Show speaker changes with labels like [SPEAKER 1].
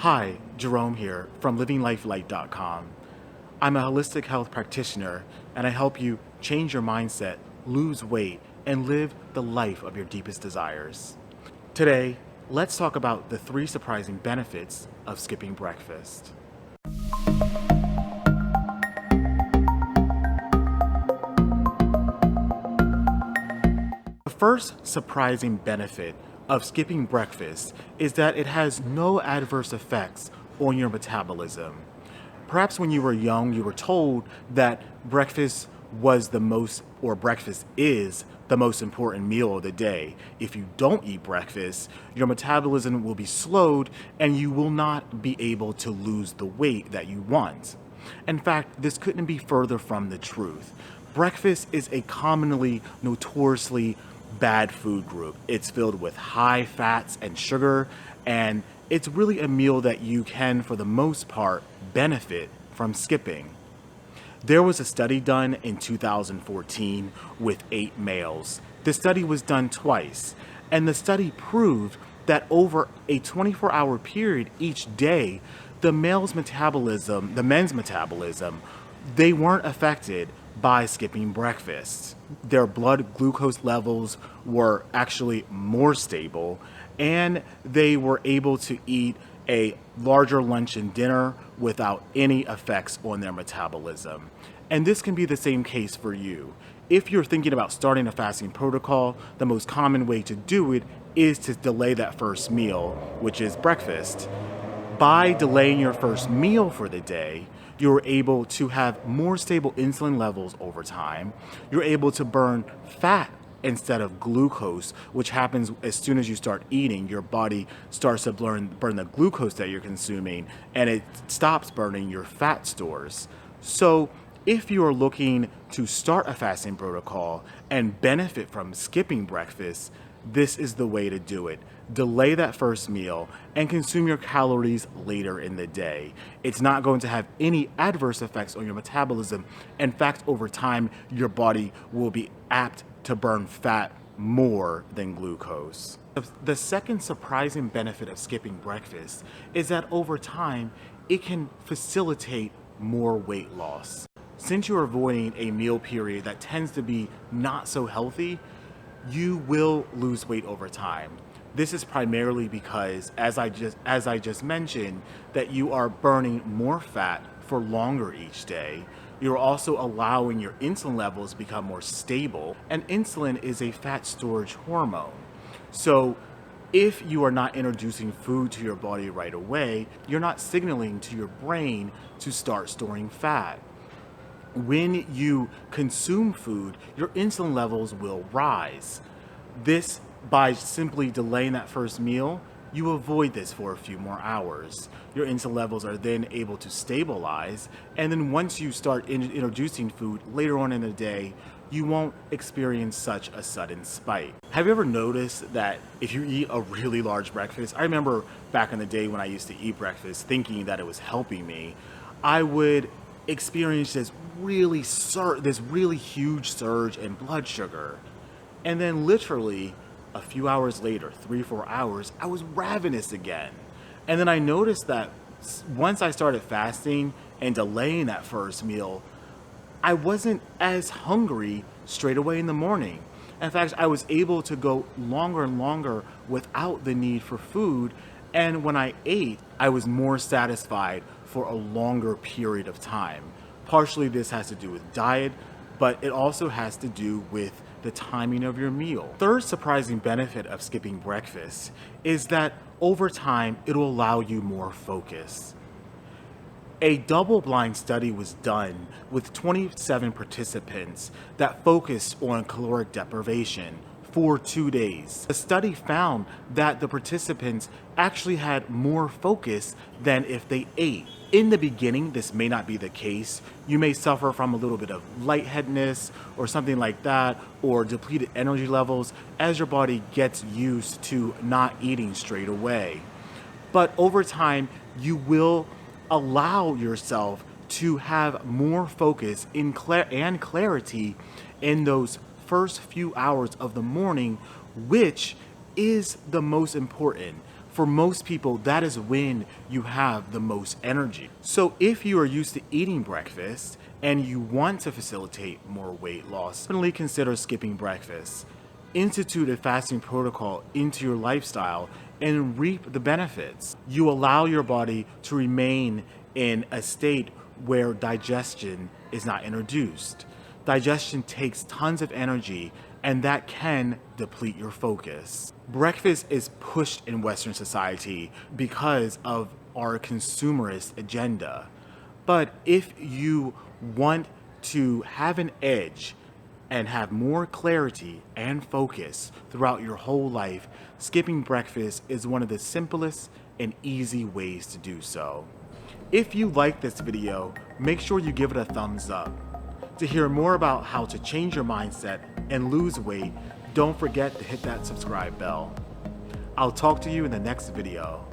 [SPEAKER 1] Hi, Jerome here from livinglifelight.com. I'm a holistic health practitioner and I help you change your mindset, lose weight, and live the life of your deepest desires. Today, let's talk about the 3 surprising benefits of skipping breakfast. The first surprising benefit of skipping breakfast is that it has no adverse effects on your metabolism. Perhaps when you were young, you were told that breakfast was the most, or breakfast is the most important meal of the day. If you don't eat breakfast, your metabolism will be slowed and you will not be able to lose the weight that you want. In fact, this couldn't be further from the truth. Breakfast is a commonly, notoriously bad food group. It's filled with high fats and sugar, and it's really a meal that you can, for the most part, benefit from skipping. There was a study done in 2014 with 8 males. The study was done twice, and the study proved that over a 24-hour period each day, the men's metabolism, they weren't affected by skipping breakfast. Their blood glucose levels were actually more stable, and they were able to eat a larger lunch and dinner without any effects on their metabolism. And this can be the same case for you. If you're thinking about starting a fasting protocol, the most common way to do it is to delay that first meal, which is breakfast. By delaying your first meal for the day, you're able to have more stable insulin levels over time. You're able to burn fat instead of glucose, which happens as soon as you start eating. Your body starts to burn the glucose that you're consuming, and it stops burning your fat stores. So if you are looking to start a fasting protocol and benefit from skipping breakfast, this is the way to do it. Delay that first meal and consume your calories later in the day. It's not going to have any adverse effects on your metabolism. In fact, over time, your body will be apt to burn fat more than glucose. The second surprising benefit of skipping breakfast is that over time, it can facilitate more weight loss. Since you're avoiding a meal period that tends to be not so healthy, you will lose weight over time. This is primarily because, as I just mentioned, that you are burning more fat for longer each day. You're also allowing your insulin levels to become more stable, and insulin is a fat storage hormone. So if you are not introducing food to your body right away, you're not signaling to your brain to start storing fat. When you consume food, your insulin levels will rise. This, by simply delaying that first meal, you avoid this for a few more hours. Your insulin levels are then able to stabilize, and then once you start introducing food later on in the day, you won't experience such a sudden spike. Have you ever noticed that if you eat a really large breakfast, I remember back in the day when I used to eat breakfast thinking that it was helping me, I would experience this really huge surge in blood sugar. And then literally a few hours later, 3-4 hours, I was ravenous again. And then I noticed that once I started fasting and delaying that first meal, I wasn't as hungry straight away in the morning. In fact, I was able to go longer and longer without the need for food. And when I ate, I was more satisfied for a longer period of time. Partially this has to do with diet, but it also has to do with the timing of your meal. Third surprising benefit of skipping breakfast is that over time, it'll allow you more focus. A double-blind study was done with 27 participants that focused on caloric deprivation for 2 days. The study found that the participants actually had more focus than if they ate. In the beginning, this may not be the case. You may suffer from a little bit of lightheadedness or something like that, or depleted energy levels as your body gets used to not eating straight away. But over time, you will allow yourself to have more focus and clarity in those first few hours of the morning, which is the most important. For most people, that is when you have the most energy. So if you are used to eating breakfast and you want to facilitate more weight loss, definitely consider skipping breakfast. Institute a fasting protocol into your lifestyle and reap the benefits. You allow your body to remain in a state where digestion is not introduced. Digestion takes tons of energy, and that can deplete your focus. Breakfast is pushed in Western society because of our consumerist agenda. But if you want to have an edge and have more clarity and focus throughout your whole life, skipping breakfast is one of the simplest and easy ways to do so. If you like this video, make sure you give it a thumbs up. To hear more about how to change your mindset and lose weight, don't forget to hit that subscribe bell. I'll talk to you in the next video.